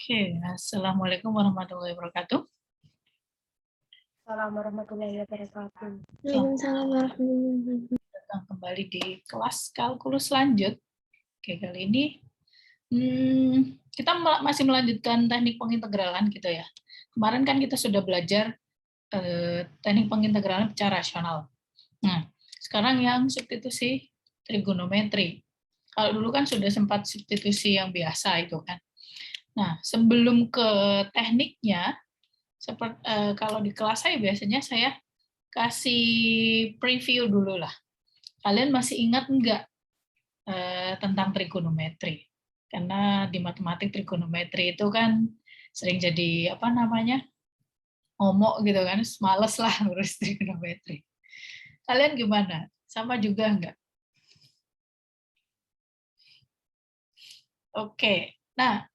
Oke, Assalamualaikum warahmatullahi wabarakatuh. Assalamualaikum warahmatullahi wabarakatuh. Waalaikumsalam warahmatullahi wabarakatuh. Datang kembali di kelas kalkulus lanjut. Oke, kali ini kita masih melanjutkan teknik pengintegralan gitu ya. Kemarin kan kita sudah belajar teknik pengintegralan secara rasional. Nah, sekarang yang substitusi trigonometri. Kalau dulu kan sudah sempat substitusi yang biasa itu kan. Nah, sebelum ke tekniknya, seperti kalau di kelas saya biasanya saya kasih preview dulu lah. Kalian masih ingat enggak tentang trigonometri? Karena di matematik trigonometri itu kan sering jadi apa namanya momok gitu kan, males lah ngurus trigonometri. Kalian gimana? Sama juga enggak? Oke, nah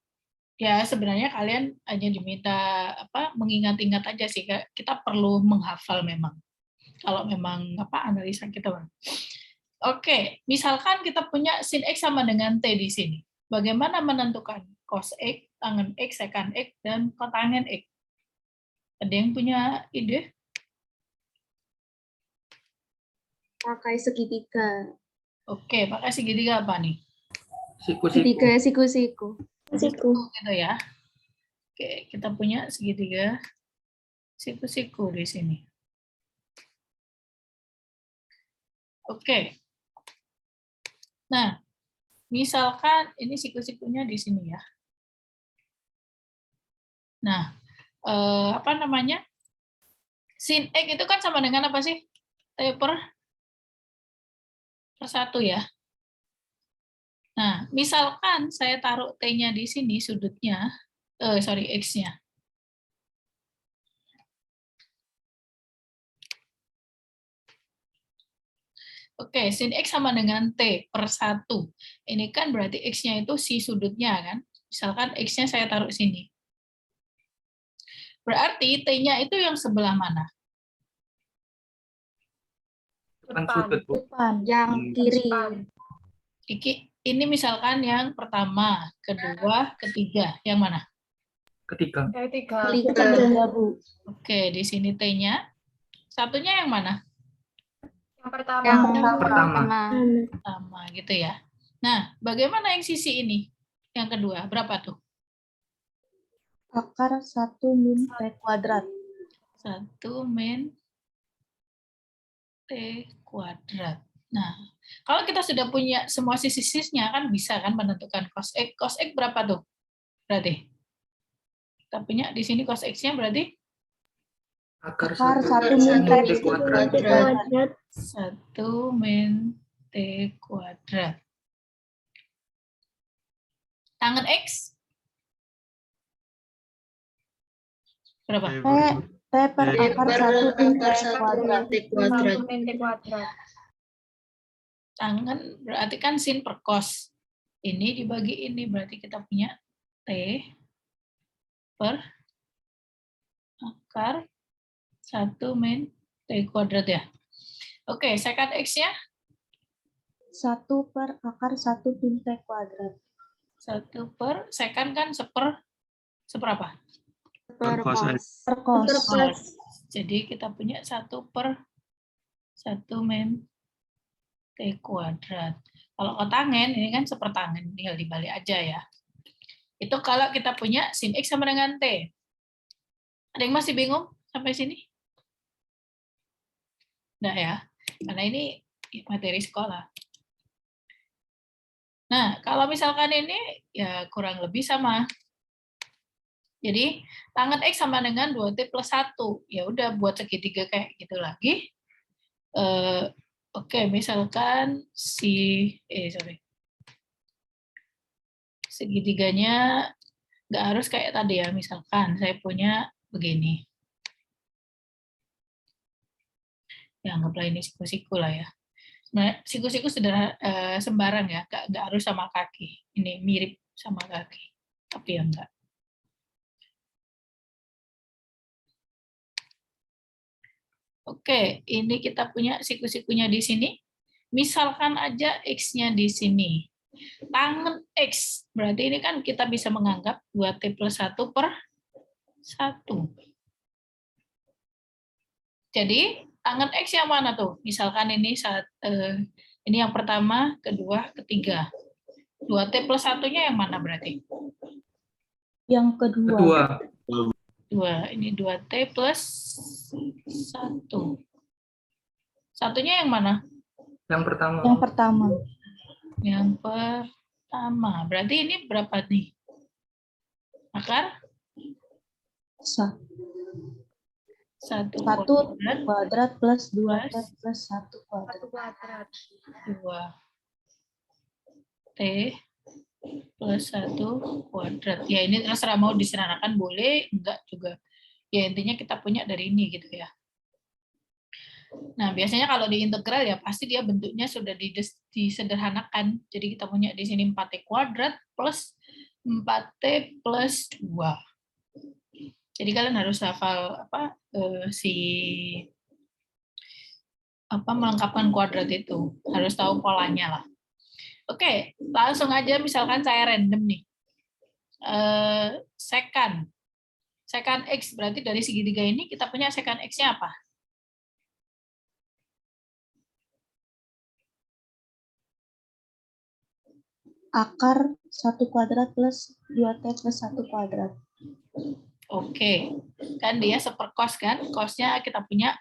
ya sebenarnya kalian hanya diminta apa mengingat-ingat aja sih, kita perlu menghafal memang. Kalau memang apa analisa kita bang. Oke, misalkan kita punya sin X sama dengan T di sini. Bagaimana menentukan cos X, tangen X, sekan X, dan kotangen X? Ada yang punya ide? Pakai segitiga. Oke, pakai segitiga apa nih? Segitiga siku-siku. Siku gitu ya. Oke, kita punya segitiga siku-siku di sini. Oke. Nah, misalkan ini siku-sikunya di sini ya. Nah, apa namanya? Sin X itu kan sama dengan apa sih? T per 1 ya. Nah, misalkan saya taruh T-nya di sini, sudutnya, X-nya. Oke, sin X sama dengan T per 1. Ini kan berarti X-nya itu si sudutnya kan. Misalkan X-nya saya taruh sini. Berarti T-nya itu yang sebelah mana? Depan. Yang kiri. Ini misalkan yang pertama, kedua, ketiga. Yang mana? Ketiga. Oke, di sini T-nya. Satunya yang mana? Yang pertama. Yang pertama. Sama gitu ya. Nah, bagaimana yang sisi ini? Yang kedua, berapa tuh? Akar 1 min T kuadrat. 1 min T kuadrat. Nah, kalau kita sudah punya semua sisi-sisinya, kan bisa kan menentukan cos X. Cos X berapa tuh? Berarti? Kita punya di sini cos X-nya berarti? Akar 1 min T kuadrat. 1 min T kuadrat. Tangen X? Berapa? T per akar 1 min T kuadrat. Tangen berarti kan sin per cos. Ini dibagi ini, berarti kita punya T per akar 1 min T kuadrat ya. Oke, sekan X-nya? 1 per akar 1 min T kuadrat. 1 per, sekan kan seberapa? Per cos. Jadi kita punya 1 per 1 min T kuadrat. Kalau kotangen, ini kan sepertangen, tinggal dibalik aja ya. Itu kalau kita punya sin X sama dengan T. Ada yang masih bingung sampai sini? Enggak ya, karena ini materi sekolah. Nah, kalau misalkan ini, ya kurang lebih sama. Jadi, tangen X sama dengan 2T plus 1. Ya udah, buat segitiga kayak gitu lagi. Oke, misalkan segitiganya nggak harus kayak tadi ya. Misalkan saya punya begini. Ya, anggaplah ini siku-siku lah ya. Nah, siku-siku sederhana, sembarang ya, nggak harus sama kaki. Ini mirip sama kaki, tapi ya enggak. Oke, ini kita punya siku-sikunya di sini. Misalkan aja X-nya di sini. Tangen X. Berarti ini kan kita bisa menganggap 2T plus 1 per 1. Jadi tangen X yang mana tuh? Misalkan ini ini yang pertama, kedua, ketiga. 2T plus 1-nya yang mana berarti? Yang kedua. Kedua. 2. Ini 2T plus 1. Satunya yang mana? Yang pertama. Yang pertama. Yang pertama. Berarti ini berapa nih? Akar? 1 1 kuadrat plus 2T plus 1 kuadrat. 2T plus 1 kuadrat. Ya ini terserah mau disederhanakan boleh, enggak juga. Ya intinya kita punya dari ini gitu ya. Nah biasanya kalau di integral ya pasti dia bentuknya sudah disederhanakan. Jadi kita punya di sini 4T kuadrat plus 4T plus 2. Jadi kalian harus hafal melengkapkan kuadrat itu. Harus tahu polanya lah. Oke, langsung aja misalkan saya random nih. Secant X berarti dari segitiga ini kita punya secant X-nya apa? Akar 1 kuadrat plus 2T plus 1 kuadrat. Oke, kan dia seperkos kan? Kosnya kita punya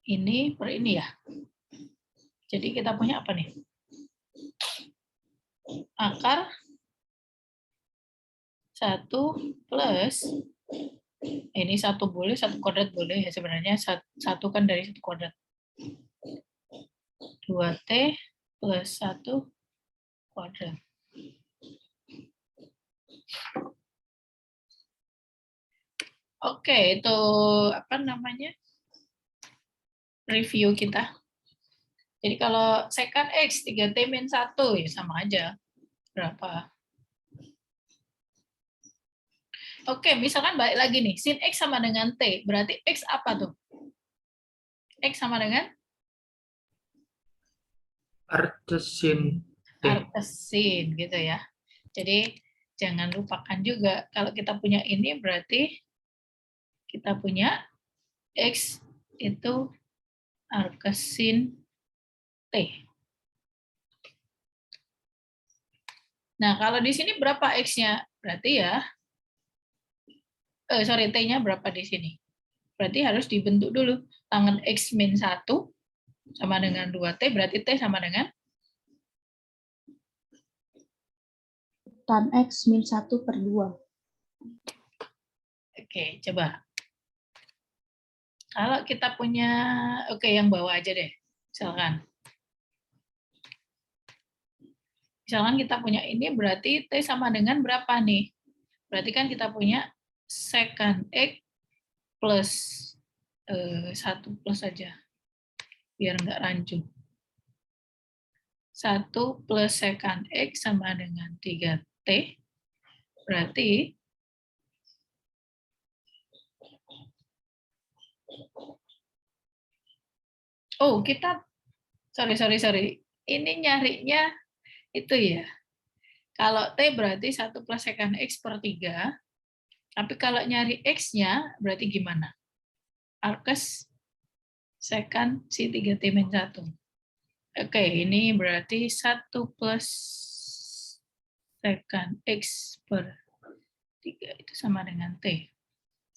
ini per ini ya. Jadi kita punya apa nih? Akar 1 plus ini 1 boleh, 1 kuadrat boleh ya sebenarnya 1 kan dari 1 kuadrat. 2T plus 1 kuadrat. Oke, itu apa namanya? Review kita. Jadi kalau secant X 3T min 1 ya sama aja. Berapa? Oke, misalkan balik lagi nih. Sin X sama dengan T. Berarti X apa tuh? X sama dengan? Artesin T. Artesin gitu ya. Jadi jangan lupakan juga kalau kita punya ini berarti kita punya X itu artesin T. Nah, kalau di sini berapa X-nya? Berarti ya, T-nya berapa di sini? Berarti harus dibentuk dulu. Tangen X min 1 sama dengan 2T, berarti T sama dengan? Tan X min 1 per 2. Oke, coba. Kalau kita punya, yang bawah aja deh. Misalkan kita punya ini berarti T sama dengan berapa nih? Berarti kan kita punya secant X plus 1 plus aja. Biar nggak rancu. 1 plus secant X sama dengan 3T. Berarti kita sorry. Ini nyarinya itu ya. Kalau T berarti 1 plus secant X per 3. Tapi kalau nyari X-nya berarti gimana? Arkes secant si 3T min 1. Oke, ini berarti 1 plus secant X per 3 itu sama dengan T.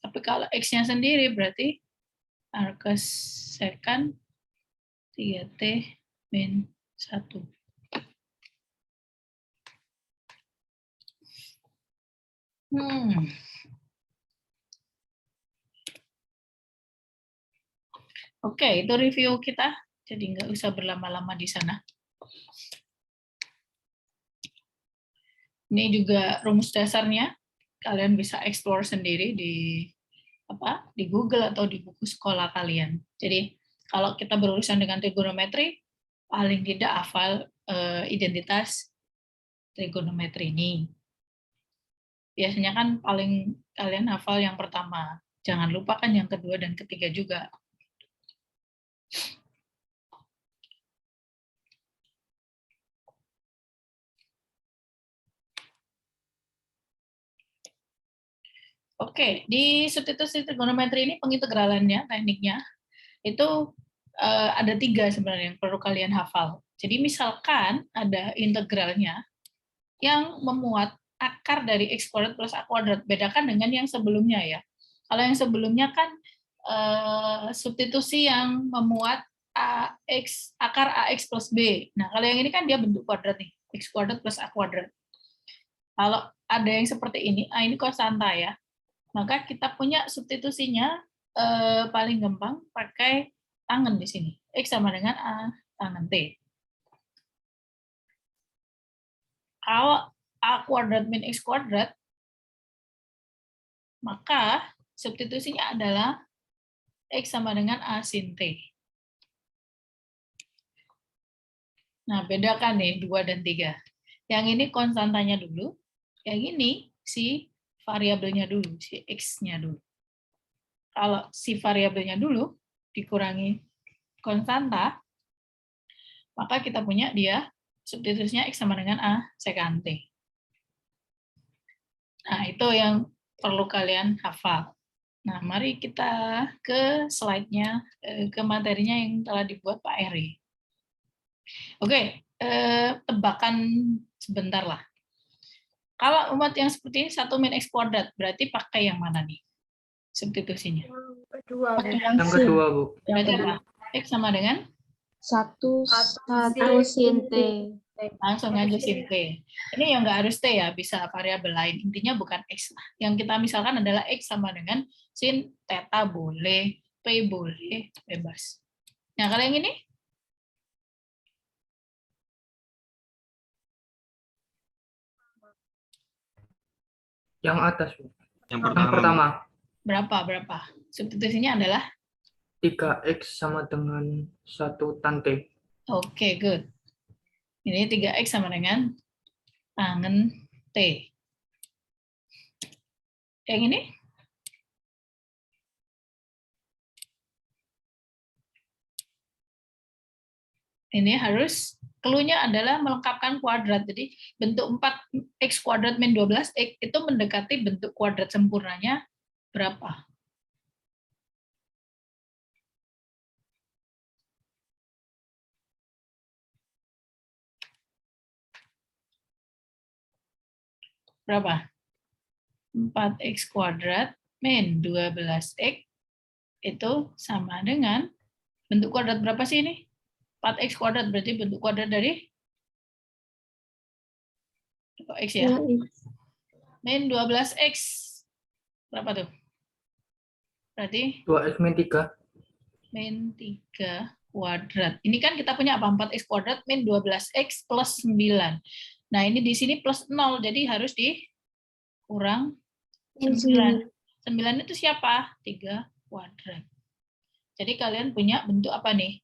Tapi kalau X-nya sendiri berarti arkes secant 3T min 1. Oke, itu review kita. Jadi nggak usah berlama-lama di sana. Ini juga rumus dasarnya. Kalian bisa explore sendiri di Google atau di buku sekolah kalian. Jadi kalau kita berurusan dengan trigonometri, paling tidak hafal identitas trigonometri ini. Biasanya kan paling kalian hafal yang pertama. Jangan lupakan yang kedua dan ketiga juga. Oke, di substitusi trigonometri ini pengintegralannya, tekniknya, itu ada 3 sebenarnya yang perlu kalian hafal. Jadi misalkan ada integralnya yang memuat akar dari x kuadrat plus a kuadrat. Bedakan dengan yang sebelumnya ya. Kalau yang sebelumnya kan substitusi yang memuat akar ax plus b. Nah, kalau yang ini kan dia bentuk kuadrat nih, x kuadrat plus a kuadrat. Kalau ada yang seperti ini, ini konstanta ya. Maka kita punya substitusinya paling gampang pakai tangen di sini. X sama dengan A tangen T. Kalau A kuadrat min X kuadrat, maka substitusinya adalah X sama dengan A sin T. Nah, bedakan nih 2 dan 3. Yang ini konstantanya dulu, yang ini si variabelnya dulu, si X-nya dulu. Kalau si variabelnya dulu dikurangi konstanta, maka kita punya dia substitusinya X sama dengan A sekant T. Nah, itu yang perlu kalian hafal. Nah, mari kita ke slide-nya, ke materinya yang telah dibuat Pak Eri. Oke, tebakan sebentar lah. Kalau umat yang seperti ini 1 min X kuadrat, berarti pakai yang mana nih substitusinya? Kedua, Yang kedua, Bu. Berarti apa? X sama dengan? 1 sin T. Langsung aja sin T. Ini yang nggak harus T ya, bisa variabel lain. Intinya bukan X lah. Yang kita misalkan adalah X sama dengan sin theta boleh, P boleh, bebas. Nah, kalau yang ini? Yang atas, Bu. Yang Yang pertama. Berapa? Substitusinya adalah? 3X sama dengan 1 tan T. Oke, good. Ini 3X sama dengan tangen T. Yang ini? Ini harus, clue-nya adalah melengkapkan kuadrat. Jadi bentuk 4X kuadrat min 12X itu mendekati bentuk kuadrat sempurnanya berapa? Berapa? 4X kuadrat min 12X itu sama dengan bentuk kuadrat berapa sih ini? 4X kuadrat berarti bentuk kuadrat dari X ya? Min 12X. Berapa tuh? Berarti 2X min 3. min 3 kuadrat. Ini kan kita punya apa? 4X kuadrat min 12X plus 9. Nah, ini di sini plus 0, jadi harus dikurang 9. 9 itu siapa? 3 kuadrat. Jadi kalian punya bentuk apa nih?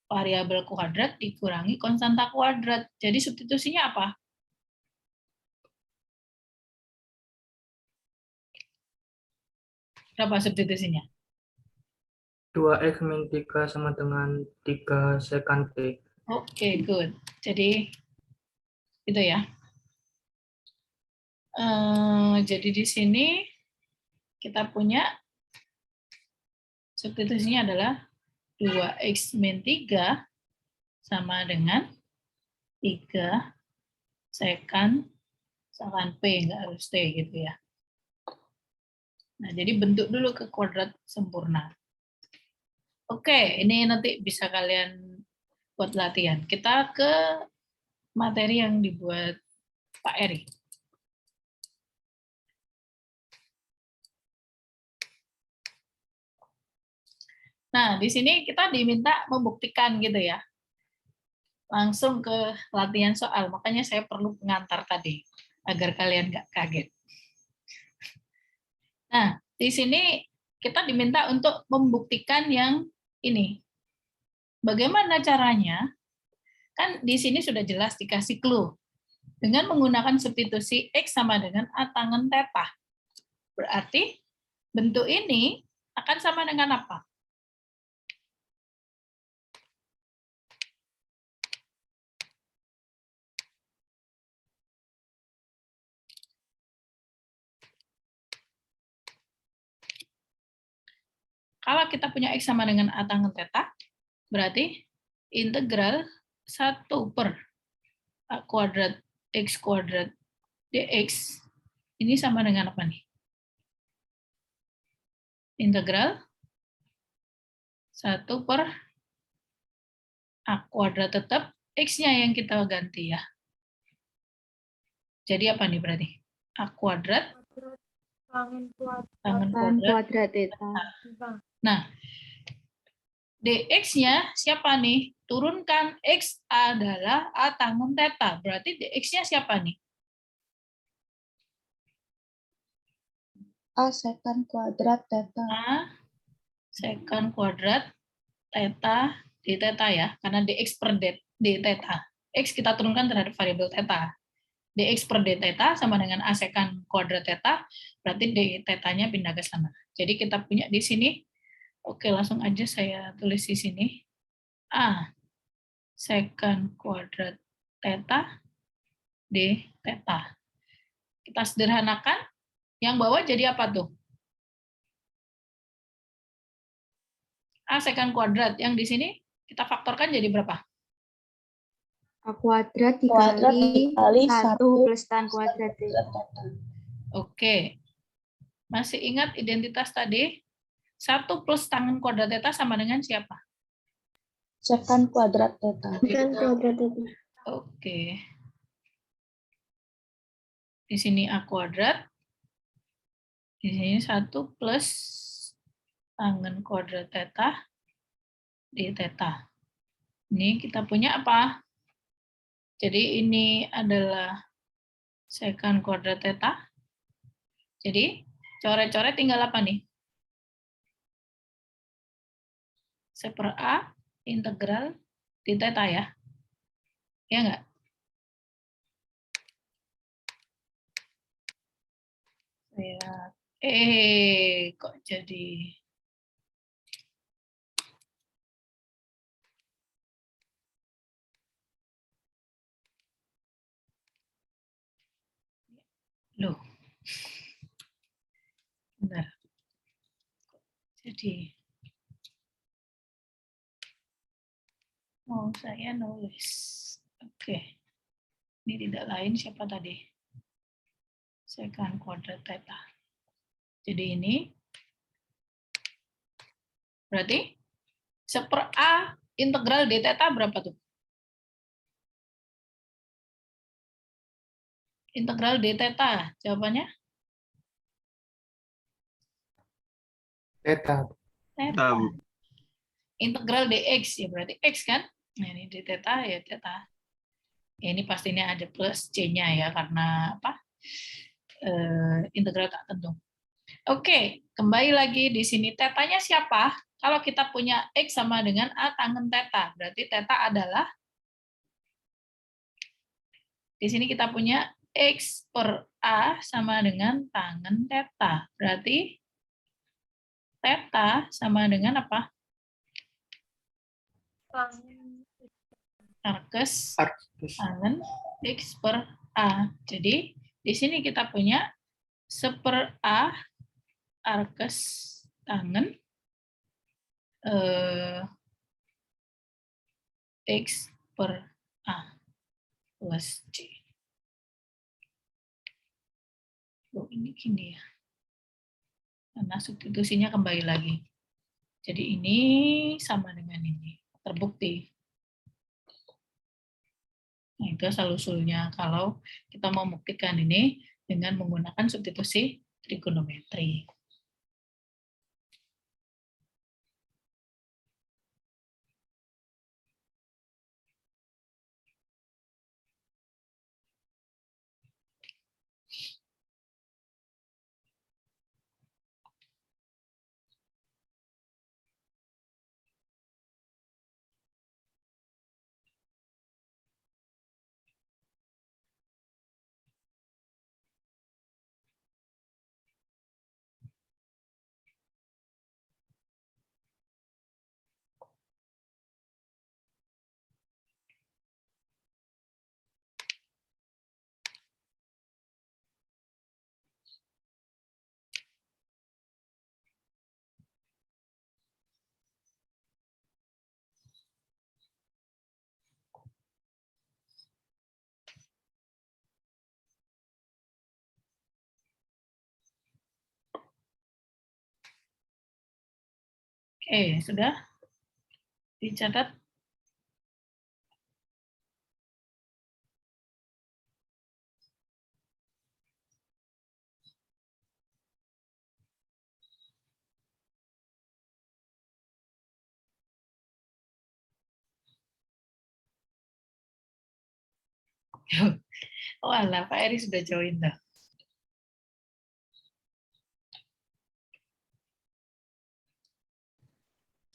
Variabel kuadrat dikurangi konstanta kuadrat. Jadi substitusinya apa? Berapa substitusinya? 2X min 3 sama dengan 3 sekant T. Oke, good. Jadi itu ya. Jadi di sini kita punya substitusinya adalah 2X min 3 sama dengan 3 sekant P, nggak harus T gitu ya. Nah, jadi bentuk dulu ke kuadrat sempurna. Oke, ini nanti bisa kalian buat latihan. Kita ke materi yang dibuat Pak Eri. Nah, di sini kita diminta membuktikan gitu ya. Langsung ke latihan soal, makanya saya perlu pengantar tadi, agar kalian nggak kaget. Nah, di sini kita diminta untuk membuktikan yang ini. Bagaimana caranya? Kan di sini sudah jelas dikasih clue. Dengan menggunakan substitusi X sama dengan A tangen theta. Berarti bentuk ini akan sama dengan apa? Kalau kita punya X sama dengan A tangent theta, berarti integral 1 per A kuadrat X kuadrat dx ini sama dengan apa nih? Integral 1 per A kuadrat, tetap X-nya yang kita ganti ya. Jadi apa nih berarti? A kuadrat tangen kuadrat theta. Nah, dx-nya siapa nih? Turunkan x adalah A tangent theta. Berarti dx-nya siapa nih? A secant kuadrat theta. A secant kuadrat theta d theta ya. Karena dx per d theta. X kita turunkan terhadap variabel theta. Dx per d theta sama dengan A secant kuadrat theta. Berarti d theta-nya pindah ke sana. Jadi kita punya di sini. Oke, langsung aja saya tulis di sini. A secant kuadrat theta d theta. Kita sederhanakan, yang bawah jadi apa tuh? A secant kuadrat, yang di sini kita faktorkan jadi berapa? A kuadrat dikali 1 plus tan kuadrat theta. Oke. Masih ingat identitas tadi? 1 plus tangen kuadrat theta sama dengan siapa? Secant kuadrat theta. Oke. Di sini A kuadrat. Di sini 1 plus tangen kuadrat theta d theta. Ini kita punya apa? Jadi ini adalah secant kuadrat theta. Jadi coret-coret tinggal apa nih? 1/A integral d theta ya. Ya enggak? Kok jadi loh. Bentar. Jadi mau saya nulis. Oke. Ini tidak lain siapa tadi? Secant kuadrat theta. Jadi ini berarti 1/A integral d theta berapa tuh? Integral d theta, jawabannya? Theta. Theta. Integral dx, ya berarti x kan? Nah ini d theta ya theta. Ya, ini pastinya ada plus c-nya ya, karena apa? Integral tak tentu. Oke, kembali lagi di sini. Tetanya siapa? Kalau kita punya X sama dengan A tangen theta, berarti theta adalah, di sini kita punya X per A sama dengan tangen theta. Berarti theta sama dengan apa? Arcus tangen X per A. Jadi, di sini kita punya 1/A arcus tangen X per A plus C. Oh, ini gini ya. Karena substitusinya kembali lagi. Jadi ini sama dengan ini. Terbukti. Nah, itu asal-usulnya kalau kita mau membuktikan ini dengan menggunakan substitusi trigonometri. Oke, sudah dicatat. Oh alah, Pak Eri sudah join dah.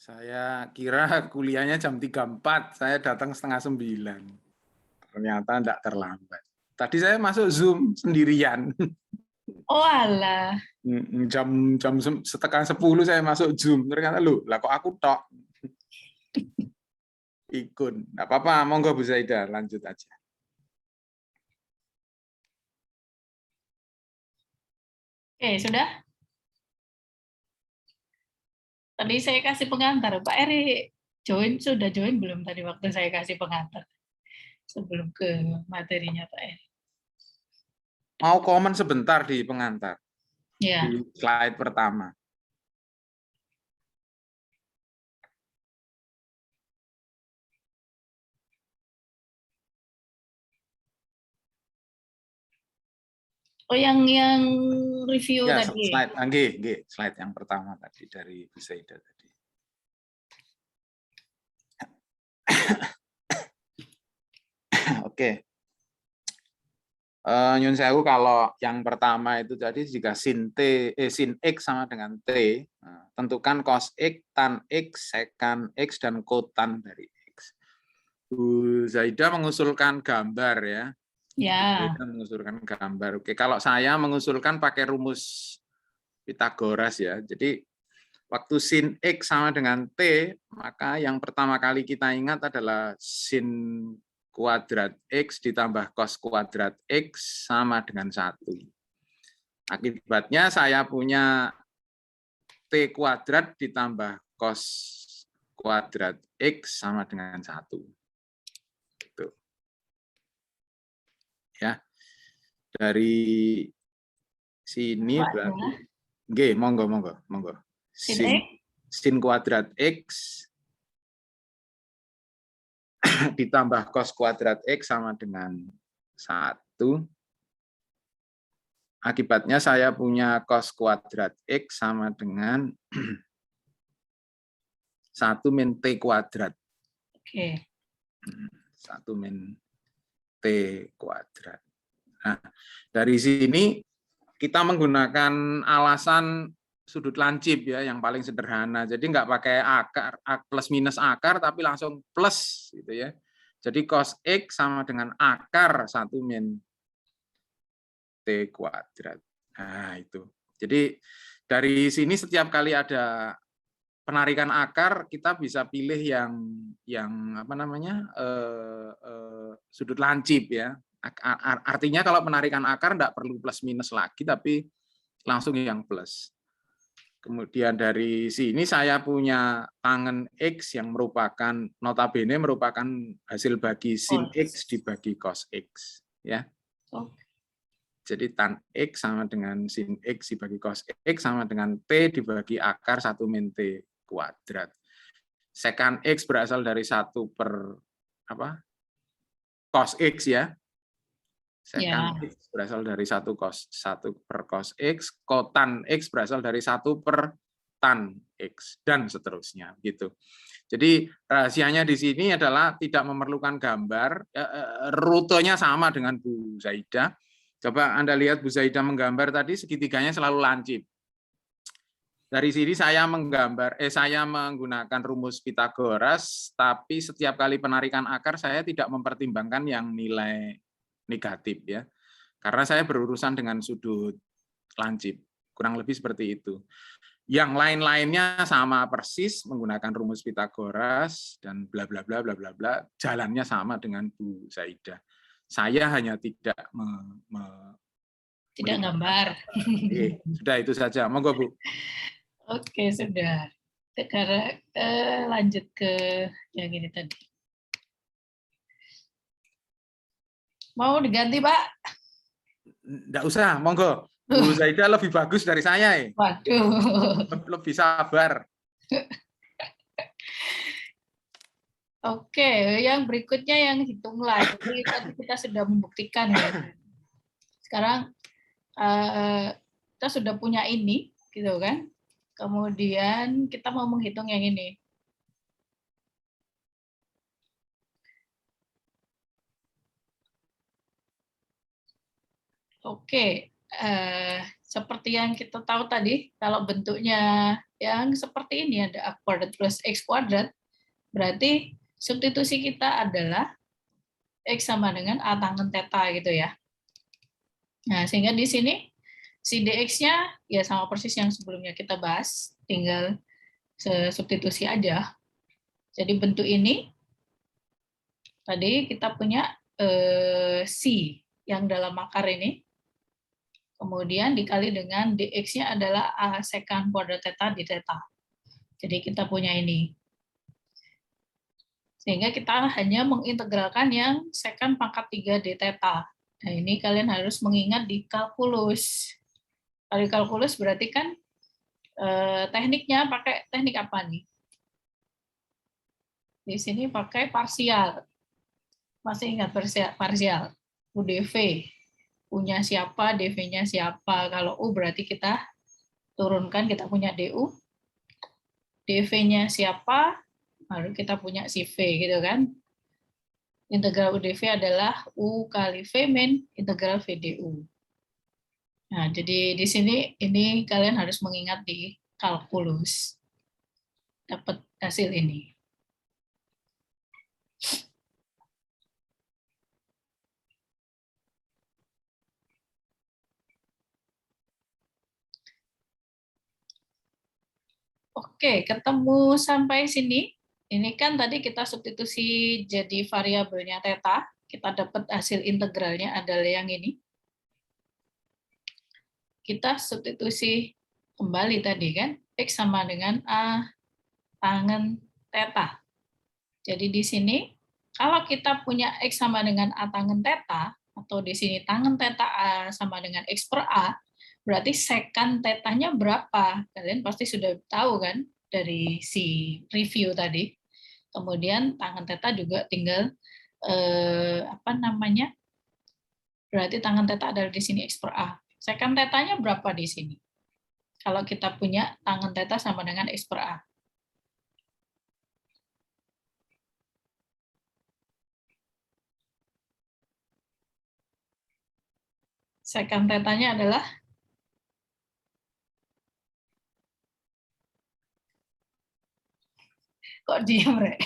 Saya kira kuliahnya jam 3.4, saya datang 8:30. Ternyata tidak terlambat. Tadi saya masuk Zoom sendirian. Oh alah. Jam 9:30 saya masuk Zoom. Ternyata lah kok aku tok. Ikut. Nggak apa-apa, monggo Bu Zaida, lanjut aja. Oke, sudah? Tadi saya kasih pengantar. Pak Eri sudah join belum tadi waktu saya kasih pengantar? Sebelum ke materinya Pak Eri. Mau komen sebentar di pengantar. Ya. Di slide pertama. Oh, yang review Ya, tadi. slide yang pertama tadi dari Bu Zaida tadi. Oke. Nyun sewu, kalau yang pertama itu tadi jika sin X sama dengan T, tentukan cos X, tan X, secant X, dan kotan dari X. Bu Zaida mengusulkan gambar ya. Ya. Zaida mengusulkan gambar. Oke, kalau saya mengusulkan pakai rumus Pitagoras ya. Jadi waktu sin X sama dengan T, maka yang pertama kali kita ingat adalah sin kuadrat X ditambah cos kuadrat X sama dengan 1. Akibatnya saya punya T kuadrat ditambah cos kuadrat X sama dengan 1. Gitu. Ya. Dari sini berarti monggo. Sin kuadrat X ditambah cos kuadrat X sama dengan 1. Akibatnya saya punya cos kuadrat X sama dengan 1 min T kuadrat. Oke. 1 min T kuadrat. Nah, dari sini kita menggunakan alasan sudut lancip ya, yang paling sederhana. Jadi nggak pakai akar, plus minus akar, tapi langsung plus gitu ya. Jadi cos X sama dengan akar 1 min T kuadrat. Nah, itu. Jadi dari sini setiap kali ada penarikan akar, kita bisa pilih yang apa namanya, sudut lancip ya. Artinya kalau penarikan akar enggak perlu plus minus lagi, tapi langsung yang plus. Kemudian dari sini saya punya tangen X yang merupakan notabene merupakan hasil bagi sin X dibagi cos X ya. Jadi tan X sama dengan sin X dibagi cos X sama dengan T dibagi akar 1 min T kuadrat. Secant X berasal dari 1 per apa? Cos X ya. Secant X berasal dari 1 per cos X, kotan X berasal dari 1 per tan X, dan seterusnya gitu. Jadi rahasianya di sini adalah tidak memerlukan gambar, rutenya sama dengan Bu Zaida. Coba Anda lihat Bu Zaida menggambar tadi, segitiganya selalu lancip. Dari sini saya menggunakan rumus Pitagoras, tapi setiap kali penarikan akar saya tidak mempertimbangkan yang nilai negatif ya. Karena saya berurusan dengan sudut lancip. Kurang lebih seperti itu. Yang lain-lainnya sama persis menggunakan rumus Pitagoras dan bla bla bla bla bla bla, jalannya sama dengan Bu Zaida. Saya hanya tidak tidak gambar. Sudah itu saja. Monggo Bu. Oke, sudah. Sekarang lanjut ke yang ini tadi. Mau diganti, Pak? Enggak usah, monggo. Bu Zaida lebih bagus dari saya. Waduh. Lebih sabar. Oke, yang berikutnya yang hitunglah. Jadi tadi kita sudah membuktikan ya. Sekarang kita sudah punya ini, gitu kan? Kemudian kita mau menghitung yang ini. Oke, seperti yang kita tahu tadi, kalau bentuknya yang seperti ini ada a kuadrat plus x kuadrat, berarti substitusi kita adalah x sama dengan a tangen theta gitu ya. Nah, sehingga di sini si dx-nya ya sama persis yang sebelumnya kita bahas, tinggal substitusi aja. Jadi bentuk ini tadi kita punya c yang dalam akar ini, kemudian dikali dengan dx-nya adalah a sekant kuadrat theta di theta. Jadi kita punya ini. Sehingga kita hanya mengintegralkan yang sekant pangkat 3 d theta. Nah, ini kalian harus mengingat di kalkulus. Kalau di kalkulus berarti kan tekniknya pakai teknik apa nih? Di sini pakai parsial. Masih ingat parsial? UDV. Punya siapa, DV-nya siapa. Kalau U berarti kita turunkan, kita punya DU. DV-nya siapa, baru kita punya si V, gitu kan. Integral UDV adalah U kali V min integral VDU. Nah, jadi di sini ini kalian harus mengingat di kalkulus. Dapat hasil ini. Oke, ketemu sampai sini. Ini kan tadi kita substitusi jadi variabelnya theta. Kita dapat hasil integralnya adalah yang ini. Kita substitusi kembali tadi kan. X sama dengan A tangen theta. Jadi di sini, kalau kita punya X sama dengan A tangen theta, atau di sini tangen theta A sama dengan X per A, berarti sekant tetanya berapa? Kalian pasti sudah tahu kan dari si review tadi. Kemudian tangen theta juga tinggal berarti tangen theta adalah di sini X per A. Sekant tetanya berapa di sini? Kalau kita punya tangen theta sama dengan X per A. Sekant tetanya adalah kok diam, Rek?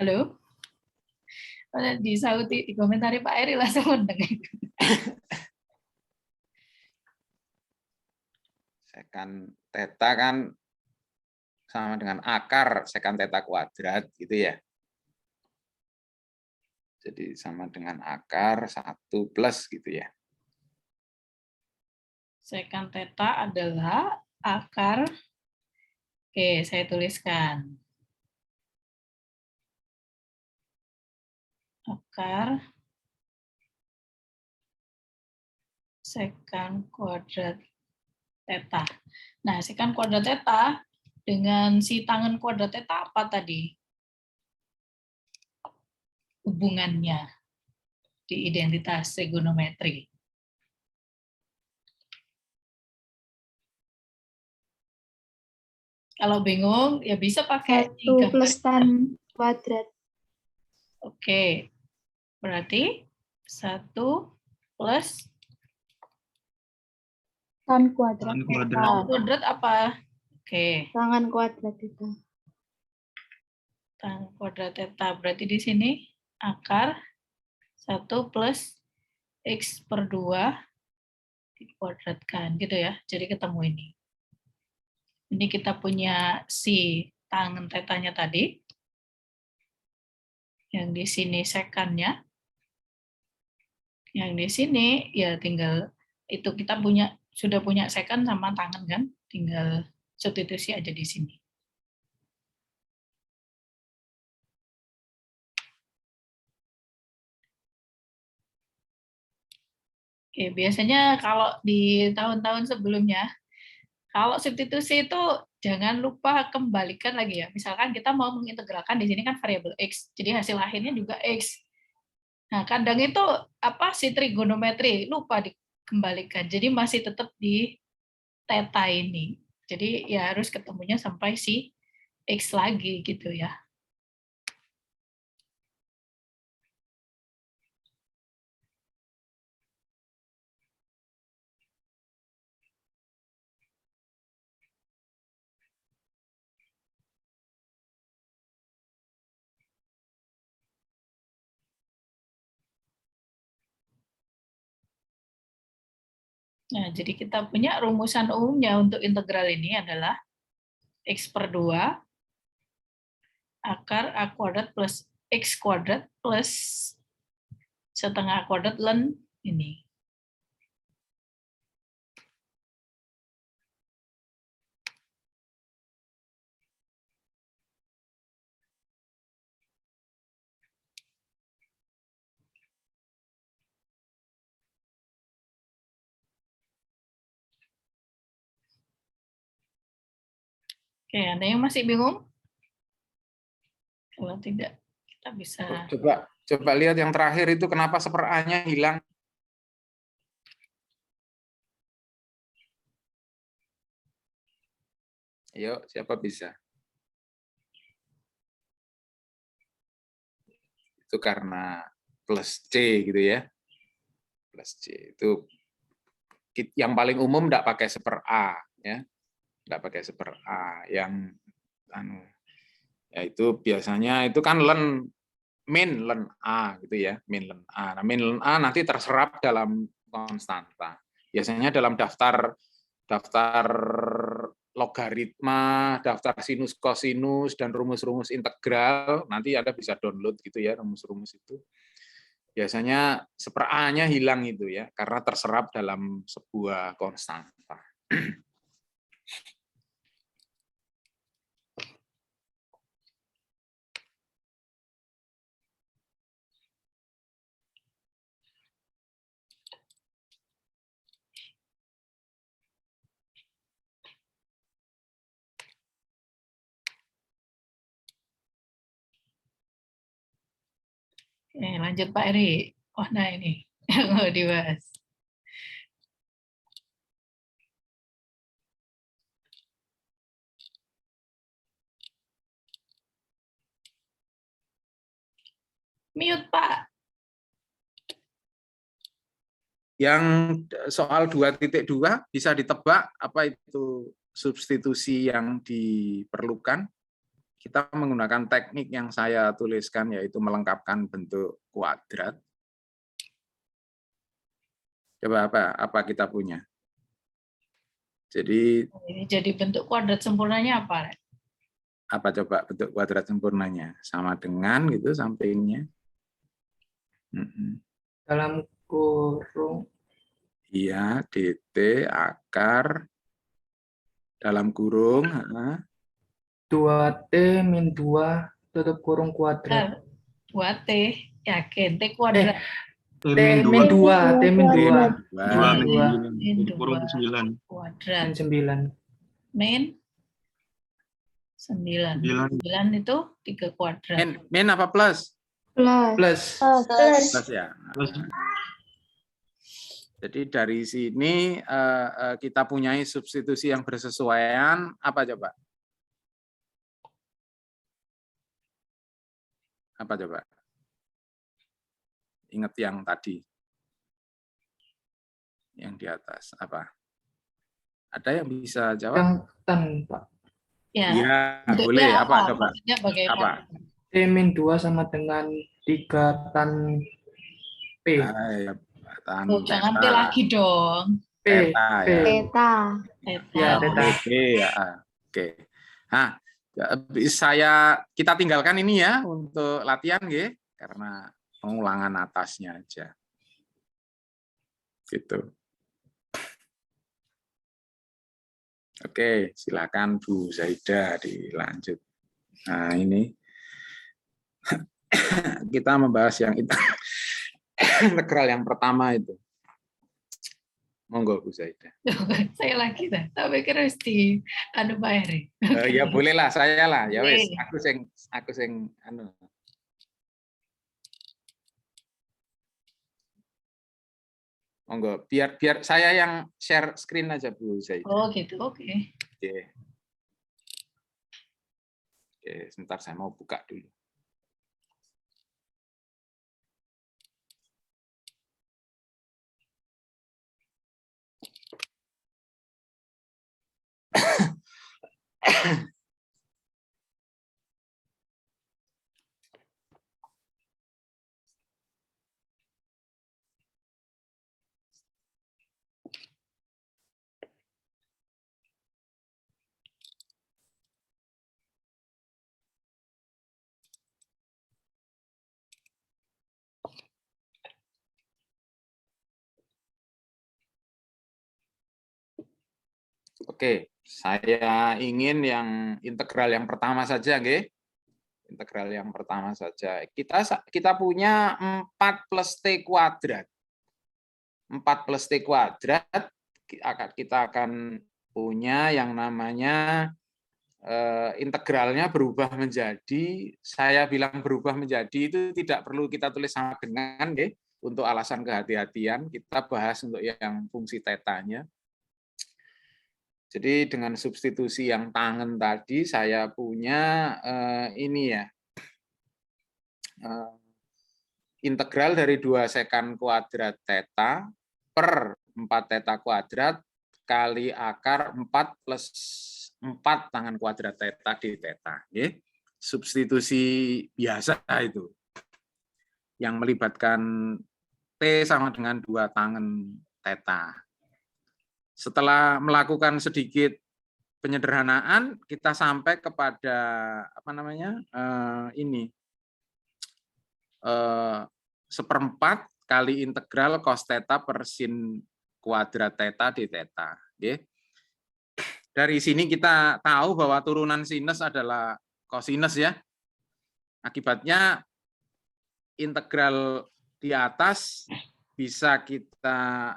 Halo? Disauti di komentari Pak Eri langsung mendengar. Sekant theta kan sama dengan akar sekant theta kuadrat gitu ya. Jadi sama dengan akar 1 plus gitu ya. Sekant theta adalah akar, oke saya tuliskan. Akar sekant kuadrat theta. Nah, sekant kuadrat theta dengan si tangen kuadrat theta apa tadi? Hubungannya di identitas trigonometri. Kalau bingung, ya bisa pakai 1 plus tan kuadrat. Oke, berarti 1 plus Tan kuadrat. Tan kuadrat. Theta. kuadrat apa? Oke, Tangan kuadrat itu. tan kuadrat theta. Berarti di sini akar 1 plus X per 2 dikuadratkan, gitu ya. Jadi ketemu ini. Ini kita punya si tangen tetanya tadi. Yang di sini sekannya. Yang di sini ya tinggal itu kita sudah punya sekan sama tangan kan, tinggal substitusi aja di sini. Oke, biasanya kalau di tahun-tahun sebelumnya, kalau substitusi itu jangan lupa kembalikan lagi ya. Misalkan kita mau mengintegralkan di sini kan variabel X, jadi hasil akhirnya juga X. Nah, kadang itu apa si trigonometri lupa dikembalikan. Jadi masih tetap di theta ini. Jadi ya harus ketemunya sampai si X lagi gitu ya. Nah, jadi kita punya rumusan umumnya untuk integral ini adalah X per 2 akar A kuadrat plus X kuadrat plus setengah kuadrat ln ini. Oke, ada yang masih bingung? Kalau tidak, kita bisa. Coba lihat yang terakhir itu kenapa A-nya hilang. Ayo, siapa bisa? Itu karena plus C gitu ya. Plus C itu yang paling umum enggak pakai A ya. Enggak pakai A yang yaitu biasanya itu kan min ln A gitu ya, min ln A. Nah, min ln A nanti terserap dalam konstanta. Biasanya dalam daftar logaritma, daftar sinus kosinus dan rumus-rumus integral, nanti Anda bisa download gitu ya rumus-rumus itu. Biasanya A-nya hilang itu ya karena terserap dalam sebuah konstanta. Oke, lanjut Pak Eri. Oh, nah ini yang mau dibahas. Mute, Pak. Yang soal 2.2 bisa ditebak apa itu substitusi yang diperlukan. Kita menggunakan teknik yang saya tuliskan, yaitu melengkapkan bentuk kuadrat. Coba apa kita punya? Jadi Ini jadi bentuk kuadrat sempurnanya apa? apa coba bentuk kuadrat sempurnanya? Sama dengan gitu sampingnya. Dalam kurung. Iya, dt akar dalam kurung 2T min 2 tutup kurung kuadrat. 2T, yakin, T kuadrat. T min 2, T min 2. 2 min 9. Min Tutup kurung 9. kuadrat. Min 9. Min 9. 9 itu 3 kuadrat. Min apa plus? Plus. Plus ya. Plus. Jadi dari sini kita punyai substitusi yang bersesuaian, apa coba? Apa coba? Ingat yang tadi. Yang di atas, apa? Ada yang bisa jawab? Yang tan, Pak. Ya, Iya, boleh. Apa coba? Maksudnya bagaimana? Apa? T min 2 sama dengan 3 tan P. Ya, tan Oh, jangan T theta. lagi dong. P. Theta, ya. Theta. Theta. Ya, theta. Oke, ya. Oke. Nah, kita tinggalkan ini ya untuk latihan, nggih, karena pengulangan atasnya aja. Gitu. Oke, silakan Bu Zaida dilanjut. Nah, ini kita membahas yang integral yang pertama itu. Monggo Bu Zaidah. Saya lagi tapi kira mesti anu Pak Heri. Ya bolehlah saya lah. Ya wes, Oke. aku sing anu. Monggo, biar saya yang share screen aja Bu Zaidah. Oh gitu, oke. Oke. Oke, sebentar saya mau buka dulu. Oke, saya ingin yang integral yang pertama saja, nggih. Integral yang pertama saja. Kita punya 4 plus T kuadrat. 4 plus T kuadrat, kita akan punya yang namanya integralnya berubah menjadi, saya bilang berubah menjadi itu tidak perlu kita tulis sama dengan, nggih. Untuk alasan kehati-hatian, kita bahas untuk yang fungsi tetanya. Jadi dengan substitusi yang tangen tadi saya punya ini ya, integral dari 2 sekan kuadrat theta per 4 theta kuadrat kali akar 4 plus 4 tangan kuadrat theta di theta. Substitusi biasa itu, yang melibatkan T sama dengan 2 tangan theta. Setelah melakukan sedikit penyederhanaan, kita sampai kepada apa namanya ini 1/4 kali integral cos theta per sin kuadrat theta di theta. Dari sini kita tahu bahwa turunan sinus adalah kosinus ya. Akibatnya integral di atas bisa kita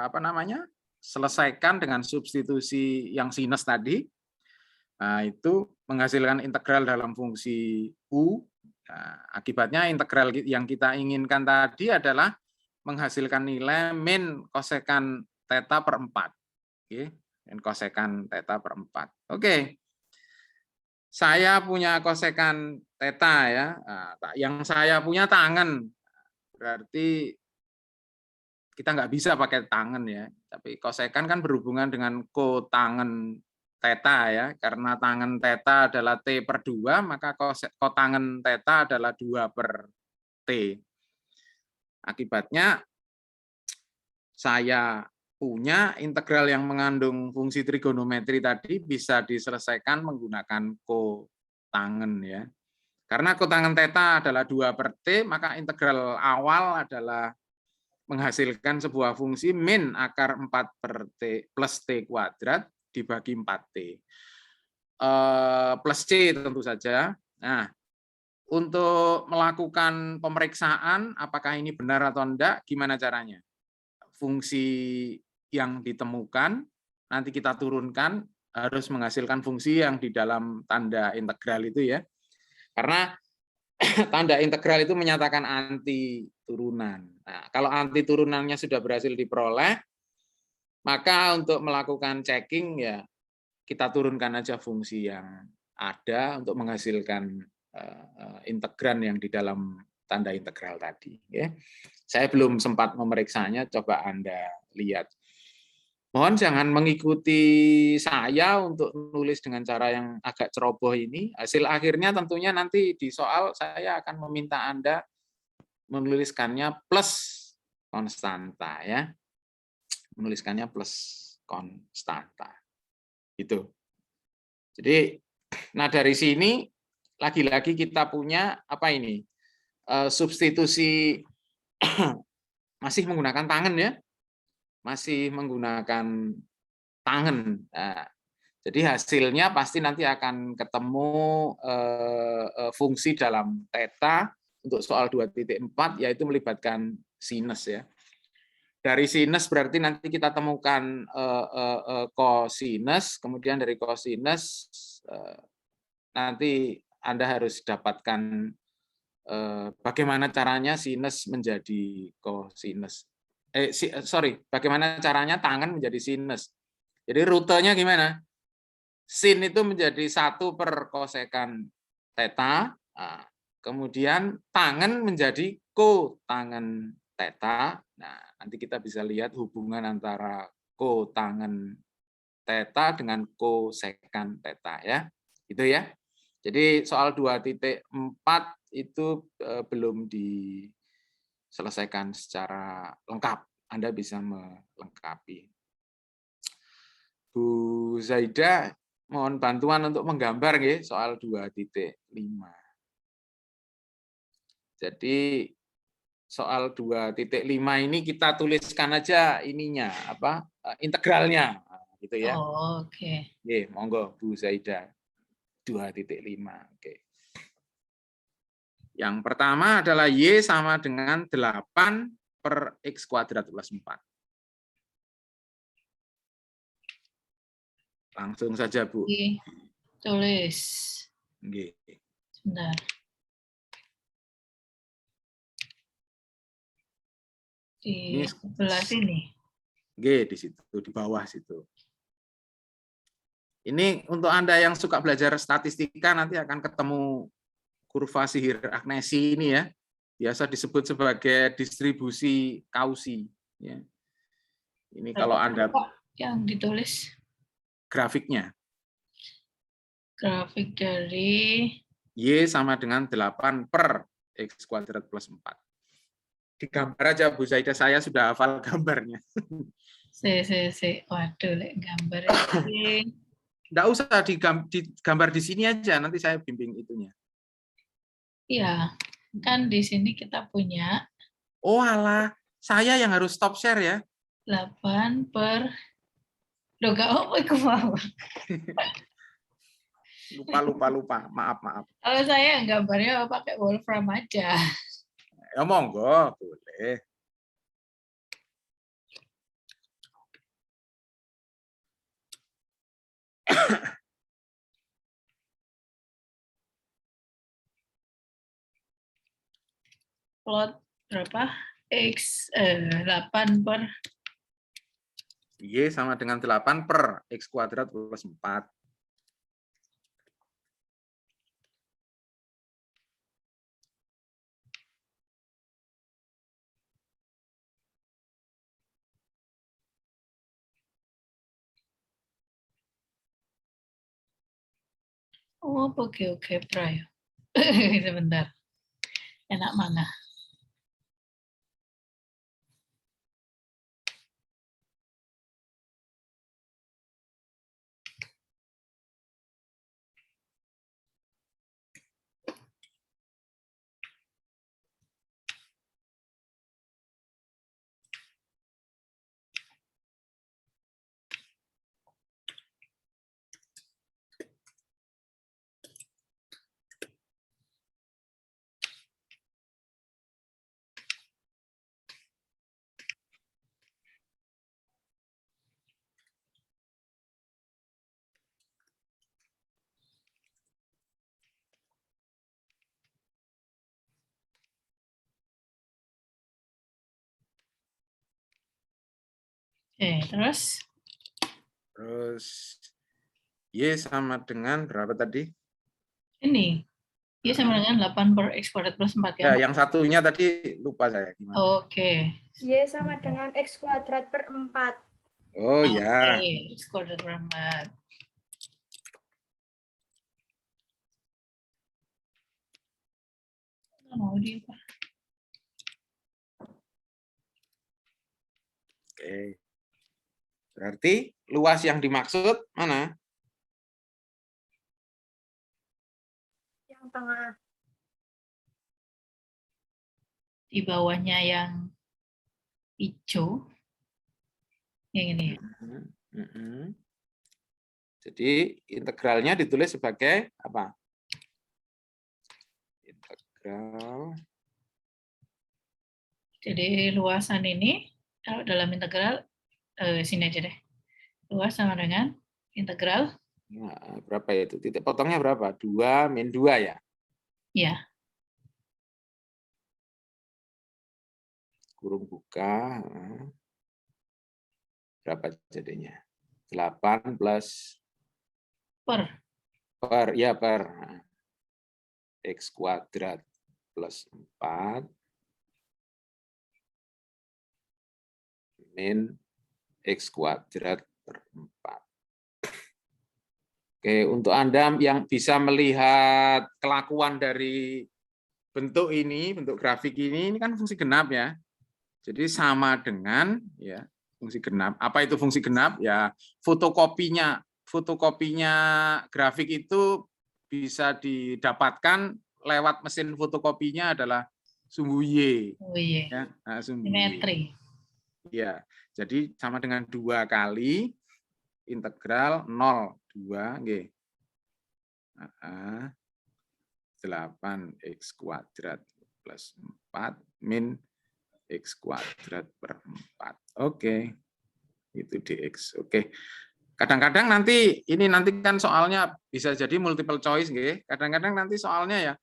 apa namanya selesaikan dengan substitusi yang sinus tadi. Nah, itu menghasilkan integral dalam fungsi U. Nah, akibatnya integral yang kita inginkan tadi adalah menghasilkan nilai min kosekan theta per 4. Oke, min kosekan theta per 4. Oke. Saya punya kosekan theta ya. Nah, yang saya punya tangen. Berarti kita nggak bisa pakai tangen ya, tapi kosekan kan berhubungan dengan kotangen theta ya, karena tangen theta adalah T per 2, maka kotangen theta adalah 2 per T. Akibatnya saya punya integral yang mengandung fungsi trigonometri tadi bisa diselesaikan menggunakan kotangen ya. Karena kotangen theta adalah 2 per T, maka integral awal adalah menghasilkan sebuah fungsi min akar 4 per T plus T kuadrat dibagi 4T. Plus C tentu saja. Nah, untuk melakukan pemeriksaan apakah ini benar atau enggak, gimana caranya? Fungsi yang ditemukan, nanti kita turunkan, harus menghasilkan fungsi yang di dalam tanda integral itu ya. Karena tanda integral itu menyatakan anti turunan. Nah, kalau anti turunannya sudah berhasil diperoleh, maka untuk melakukan checking ya kita turunkan aja fungsi yang ada untuk menghasilkan integran yang di dalam tanda integral tadi. Ya. Saya belum sempat memeriksanya, coba Anda lihat. Mohon jangan mengikuti saya untuk nulis dengan cara yang agak ceroboh ini. Hasil akhirnya tentunya nanti di soal saya akan meminta Anda menuliskannya plus konstanta ya. Menuliskannya plus konstanta. Itu. Jadi nah dari sini lagi-lagi kita punya apa ini? Substitusi masih menggunakan tangan ya. Masih menggunakan tangan. Nah, jadi hasilnya pasti nanti akan ketemu fungsi dalam theta untuk soal 2.4 yaitu melibatkan sinus ya. Dari sinus berarti nanti kita temukan kosinus, kemudian dari kosinus nanti Anda harus dapatkan bagaimana caranya sinus menjadi kosinus. Bagaimana caranya tangen menjadi sinus. Jadi rutenya gimana? Sin itu menjadi 1 per kosekan theta, kemudian tangen menjadi kotangen theta. Nah, nanti kita bisa lihat hubungan antara kotangen theta dengan kosekan theta ya. Itu ya. Jadi soal 2.4 itu belum diselesaikan secara lengkap. Anda bisa melengkapi. Bu Zaida, mohon bantuan untuk menggambar nggih soal 2.5. Jadi soal 2.5 ini kita tuliskan aja ininya apa integralnya gitu ya. Oh, oke. Nggih, monggo Bu Zaida. 2.5. Oke. Yang pertama adalah Y sama dengan 8 per X kuadrat plus 4. Langsung saja, Bu. Tulis. Nggih. Sebentar. Di sebelah sini. Nggih, di situ, di bawah situ. Ini untuk Anda yang suka belajar statistika nanti akan ketemu kurva sihir Agnesi ini ya. Biasa disebut sebagai distribusi Cauchy ya. Ini kalau Anda yang ditulis grafiknya. Grafik dari Y sama dengan 8 per X kuadrat plus 4. Digambar aja Bu Zaida, saya sudah hafal gambarnya. Waduh, gambar ini. Nggak usah digambar di sini aja, nanti saya bimbing itunya. Iya, kan di sini kita punya. Oh alah, saya yang harus stop share ya. 8 per. Loh, gak apa itu mau. Lupa. Maaf. Kalau saya gambarnya pakai Wolfram aja. Ya monggo, boleh. Plot berapa? X 8 per Y sama dengan 8 per X kuadrat plus 4. Oh, oke, Prayo. Sebentar. Enak mana? Oke, terus Y sama dengan berapa tadi? ini. Y sama dengan 8 per X kuadrat plus 4 Ya, ya? yang satunya tadi lupa saya gimana. Oke. Y sama dengan X kuadrat per 4. Oh ya. Oke, X kuadrat per 4. Mau di apa? Oke. Berarti luas yang dimaksud mana? Yang tengah. Di bawahnya yang hijau. Yang ini. Jadi integralnya ditulis sebagai apa? Integral. Jadi luasan ini Kalau dalam integral, sini aja deh. Luas sama dengan integral, Nah, berapa itu? Titik potongnya berapa? 2 min 2 ya? ya, Kurung buka. Berapa jadinya? 8 plus per. per x kuadrat plus 4 min x kuadrat per 4. Oke, untuk Anda yang bisa melihat kelakuan dari bentuk ini, bentuk grafik ini kan fungsi genap ya. Jadi sama dengan ya fungsi genap. Apa itu fungsi genap? Ya fotokopinya grafik itu bisa didapatkan lewat mesin fotokopinya adalah sumbu Y. Oh iya, Ya, nah, sumbu Y. simetri. Ya, jadi sama dengan 2 kali integral 0, 2, nggih. 8x kuadrat plus 4 min x kuadrat per 4. Oke. Itu dx. Oke. Kadang-kadang nanti kan soalnya bisa jadi multiple choice nggih. Kadang-kadang nanti soalnya ya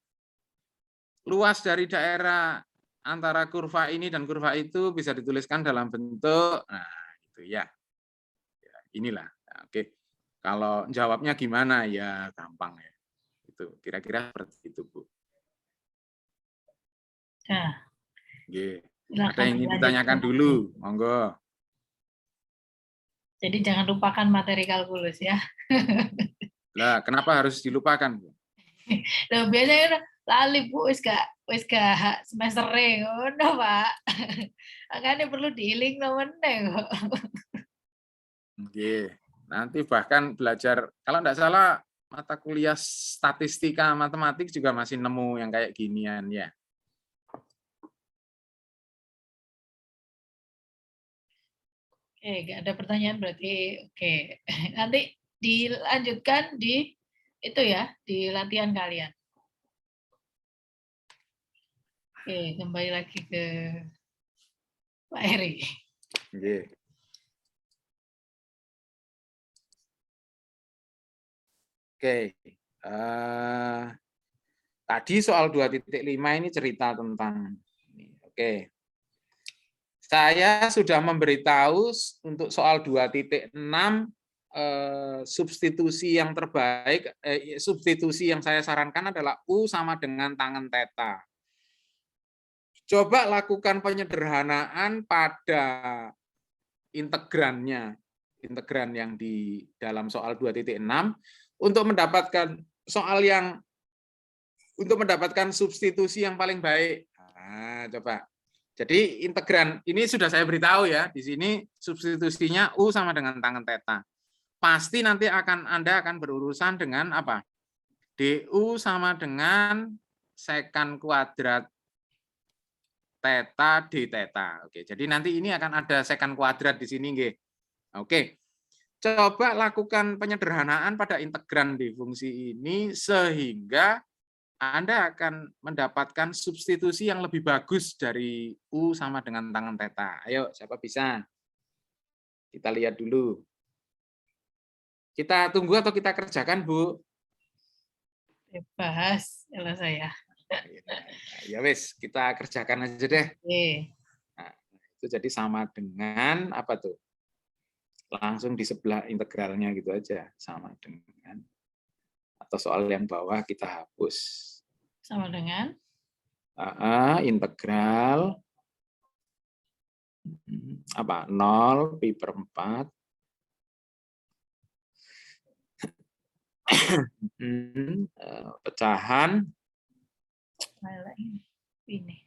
luas dari daerah antara kurva ini dan kurva itu bisa dituliskan dalam bentuk itu ya. Inilah. Oke. Kalau jawabnya gimana ya gampang ya. Itu kira-kira seperti itu, Bu. Nah, Nggih. Ada silakan yang ingin dilanjutkan. ditanyakan dulu, monggo. Jadi jangan lupakan materi kalkulus ya. Lah, kenapa harus dilupakan, Bu? Nah, biasanya lali Bu, wis gak semester ngono, Pak. Makanya perlu diiling meneh kok. Nggih. Nanti bahkan belajar, kalau enggak salah mata kuliah statistika matematik juga masih nemu yang kayak ginian ya. Oke, nggak ada pertanyaan berarti oke. Nanti dilanjutkan di itu ya, di latihan kalian. Oke, kembali lagi ke Pak Heri. Nggih. Oke. Tadi soal 2.5 ini cerita tentang ini. Oke. Saya sudah memberitahu untuk soal 2.6 substitusi yang terbaik, substitusi yang saya sarankan adalah U sama dengan tangen theta. Coba lakukan penyederhanaan pada integran yang di dalam soal 2.6 untuk mendapatkan substitusi yang paling baik. Nah, coba. Jadi integran ini sudah saya beritahu ya, di sini substitusinya U sama dengan tangen theta. Pasti nanti Anda akan berurusan dengan apa? DU sama dengan secant kuadrat theta d theta. Oke, jadi nanti ini akan ada secant kuadrat di sini, nggih. Oke. Coba lakukan penyederhanaan pada integran di fungsi ini sehingga Anda akan mendapatkan substitusi yang lebih bagus dari U sama dengan tangen theta. Ayo, siapa bisa? Kita lihat dulu. Kita tunggu atau kita kerjakan, Bu? Bahas kalau saya. Ya wis, kita kerjakan aja deh. Oke. Nah, itu jadi sama dengan apa tuh? Langsung di sebelah integralnya gitu aja, sama dengan atau soal yang bawah kita hapus. Sama dengan Integral apa 0 pi per 4 pecahan ini.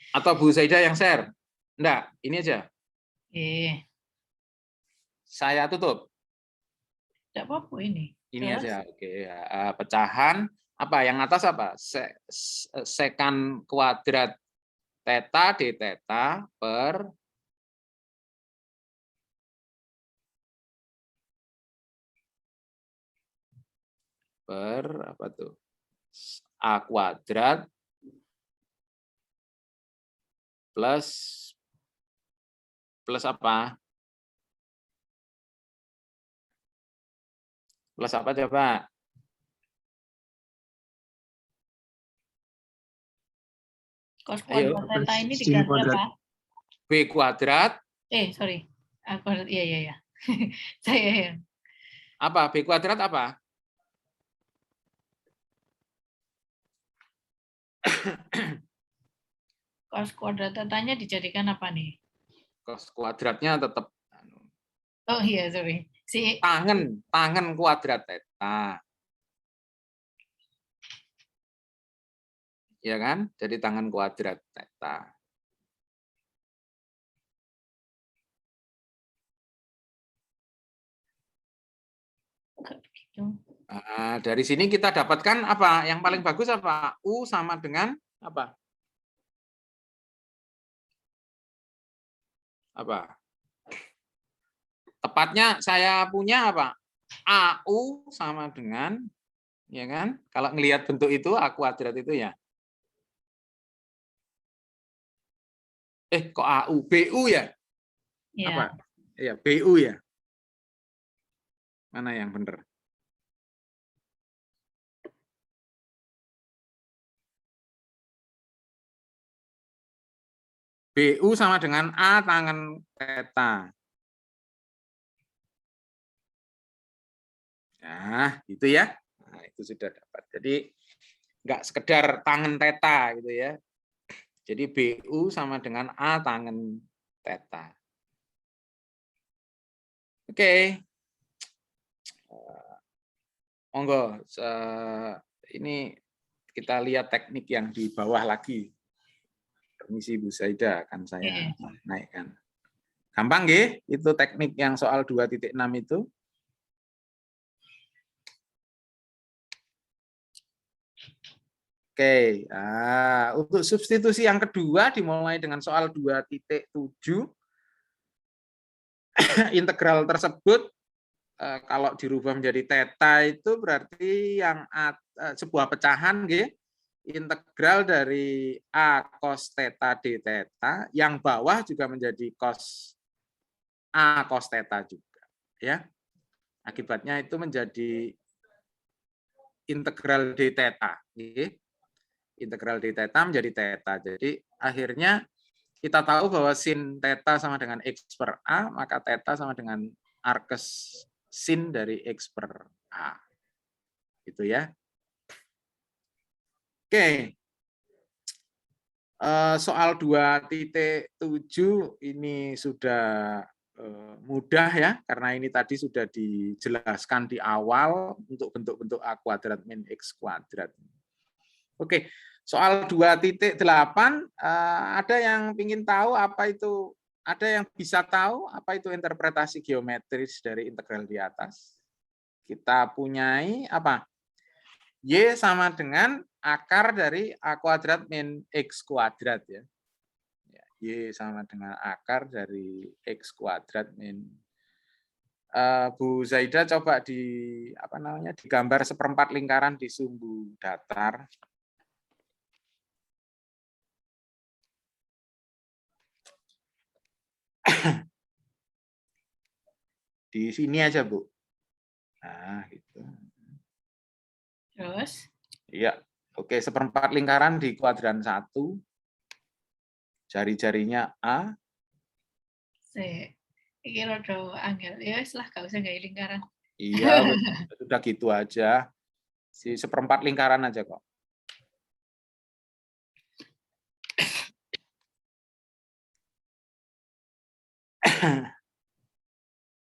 Atau Bu Saida yang share? Enggak, ini aja. Oke. Saya tutup. Tidak apa-apa ini. Ini aja. Oke. Pecahan apa? Yang atas apa? Secant kuadrat theta d theta per apa tuh? A kuadrat plus Plus apa? Plus apa coba? Cos Ayo, kuadrat theta ini sin dikali kuadrat. apa? B kuadrat. Sorry. Kuadrat, iya. Saya yang. Apa? B kuadrat apa? Cos kuadrat tetanya dijadikan apa nih? Cos kuadratnya tetap Oh iya, sorry. tangen kuadrat theta. Ya kan? Jadi tangen kuadrat theta. Begitu. Nah, dari sini kita dapatkan apa? Yang paling bagus apa? U sama dengan apa? Apa? Tepatnya saya punya apa? AU sama dengan, ya kan? Kalau ngelihat bentuk itu A kuadrat itu ya. Kok AU? BU ya? Iya. Apa? Ya, BU ya. Mana yang benar? BU sama dengan A tangen theta. Nah, itu ya. Nah, itu sudah dapat. Jadi nggak sekedar tangen theta gitu ya. Jadi BU sama dengan A tangen theta. Oke. Monggo, ini kita lihat teknik yang di bawah lagi. Permisi Bu Saida, akan saya naikkan. Gampang nggih? Itu teknik yang soal 2.6 itu. Oke, untuk substitusi yang kedua dimulai dengan soal 2.7. Integral tersebut kalau dirubah menjadi theta itu berarti yang sebuah pecahan nggih, integral dari A cos theta d theta, yang bawah juga menjadi cos A cos theta juga, ya. Akibatnya itu menjadi integral d theta, nggih. Integral d theta menjadi theta. Jadi akhirnya kita tahu bahwa sin theta sama dengan x per A, maka theta sama dengan arkes sin dari X per A. Gitu ya. Oke. Soal 2.7 ini sudah mudah ya, karena ini tadi sudah dijelaskan di awal untuk bentuk-bentuk A kuadrat min X kuadrat. Oke, soal 2.8 ada yang ingin tahu apa itu, ada yang bisa tahu apa itu interpretasi geometris dari integral di atas? Kita punyai apa? Y sama dengan akar dari A kuadrat min X kuadrat ya. Y sama dengan akar dari X kuadrat min. Bu Zaida coba digambar seperempat lingkaran di sumbu datar. Di sini aja, Bu. Nah, gitu. Terus? Iya. Oke, seperempat lingkaran di kuadran 1. Jari-jarinya A. Iki rada angel. Ya wis lah, gak usah gawe lingkaran. Iya, udah gitu aja. Si seperempat lingkaran aja kok.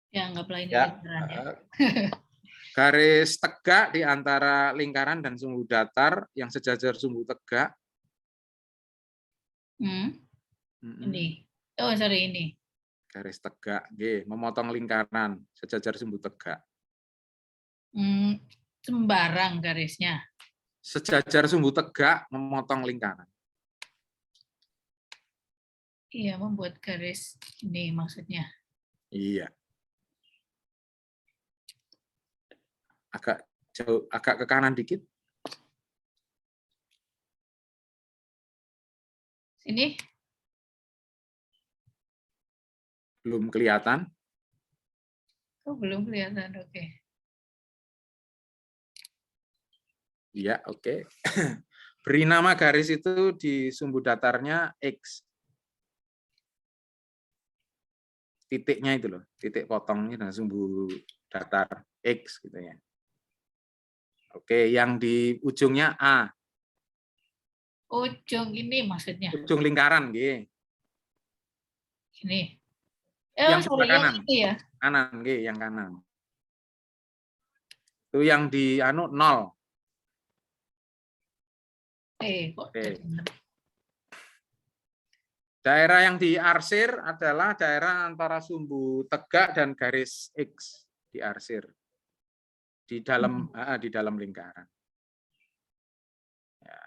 Ya, anggaplah ini Ya, lingkaran ya. garis tegak di antara lingkaran dan sumbu datar yang sejajar sumbu tegak. Ini. Oh, sorry, ini. Garis tegak, memotong lingkaran sejajar sumbu tegak. Sembarang garisnya. Sejajar sumbu tegak memotong lingkaran. Iya, membuat garis ini maksudnya. Iya. Agak jauh, agak ke kanan dikit. Sini. Belum kelihatan? Oh, belum kelihatan. Oke. Iya, oke. Beri nama garis itu di sumbu datarnya X. Titiknya itu loh, titik potongnya dan sumbu datar X gitu ya. Oke, yang di ujungnya A. Ujung ini maksudnya. Ujung lingkaran, G. Ini. Yang Sorry, sebelah kanan. yang itu ya. Kanan, G, yang kanan. Itu yang di anu 0. Kok Oke. jadi Daerah yang diarsir adalah daerah antara sumbu tegak dan garis X diarsir di dalam lingkaran. Ya.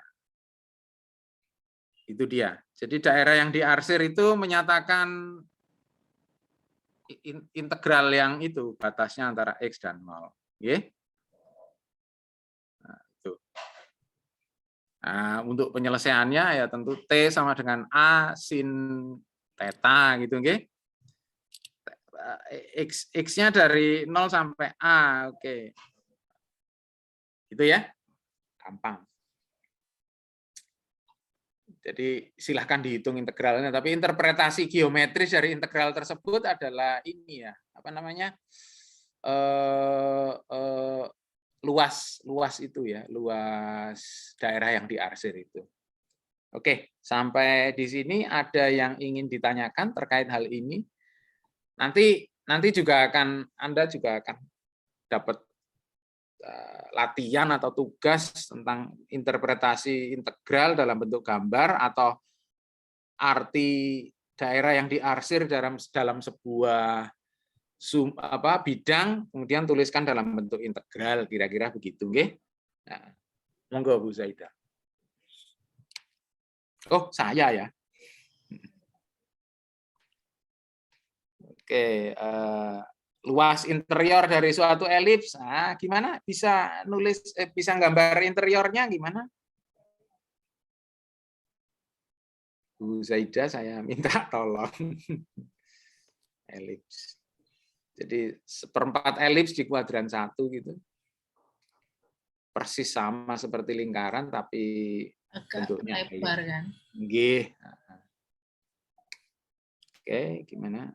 Itu dia. Jadi daerah yang diarsir itu menyatakan integral yang itu batasnya antara X dan 0. Oke? Nah, itu. Nah, untuk penyelesaiannya ya tentu T sama dengan A sin theta gitu, oke? X-nya dari 0 sampai A, oke. Gitu ya. Gampang. Jadi silahkan dihitung integralnya, tapi interpretasi geometris dari integral tersebut adalah ini ya, apa namanya? Luas itu ya, luas daerah yang diarsir itu. Oke, sampai di sini ada yang ingin ditanyakan terkait hal ini. Nanti juga Anda juga akan dapat latihan atau tugas tentang interpretasi integral dalam bentuk gambar atau arti daerah yang diarsir dalam sebuah bidang, kemudian tuliskan dalam bentuk integral, kira-kira begitu, nggih. Nah, monggo Bu Zaida. Oh, saya ya. Oke, luas interior dari suatu elips. Nah, gimana? Bisa bisa gambar interiornya gimana? Bu Zaida, saya minta tolong. Elips. Jadi seperempat elips di kuadran 1 gitu. Persis sama seperti lingkaran tapi agak bentuknya lebar kan. G. Oke, gimana?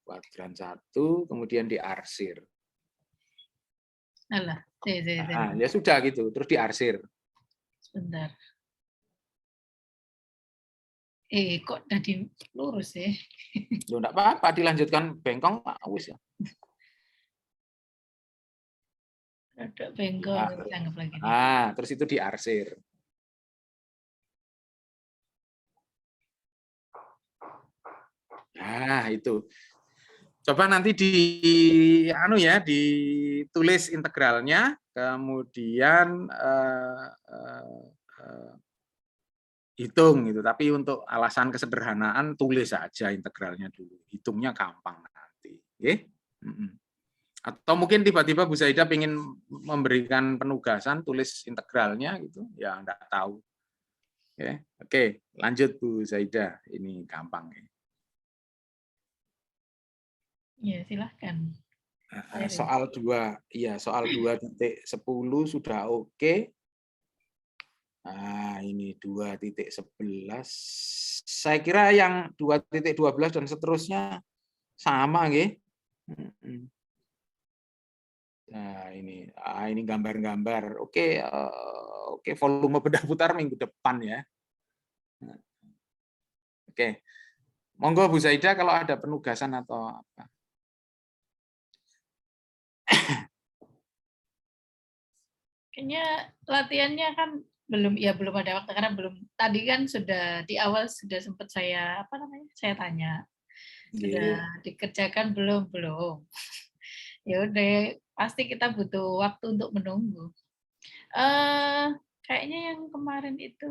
Kuadran 1 kemudian diarsir. Alah, Ya sudah gitu, terus diarsir. Sebentar. Kok tadi lurus ya? Loh, enggak apa-apa, dilanjutkan bengkong Pak wis ya. Ada bengkong, anggap lagi. Terus itu diarsir. Nah, itu. Coba nanti ditulis integralnya, kemudian hitung gitu. Tapi untuk alasan kesederhanaan tulis saja integralnya dulu. Hitungnya gampang nanti. Oke? Atau mungkin tiba-tiba Bu Zaida ingin memberikan penugasan tulis integralnya gitu, ya enggak tahu. Oke, lanjut Bu Zaida. Ini gampang ya. Ya, silahkan. Soal 2.10 sudah oke. Nah, ini 2.11. Saya kira yang 2.12 dan seterusnya sama nggih. Nah, ini gambar-gambar. Oke, volume benda putar minggu depan ya. Oke. Monggo Bu Zaida kalau ada penugasan atau apa. Kayaknya latihannya kan belum ada waktu karena belum tadi kan sudah di awal sudah sempat saya tanya sudah dikerjakan belum ya udah pasti kita butuh waktu untuk menunggu. Kayaknya yang kemarin itu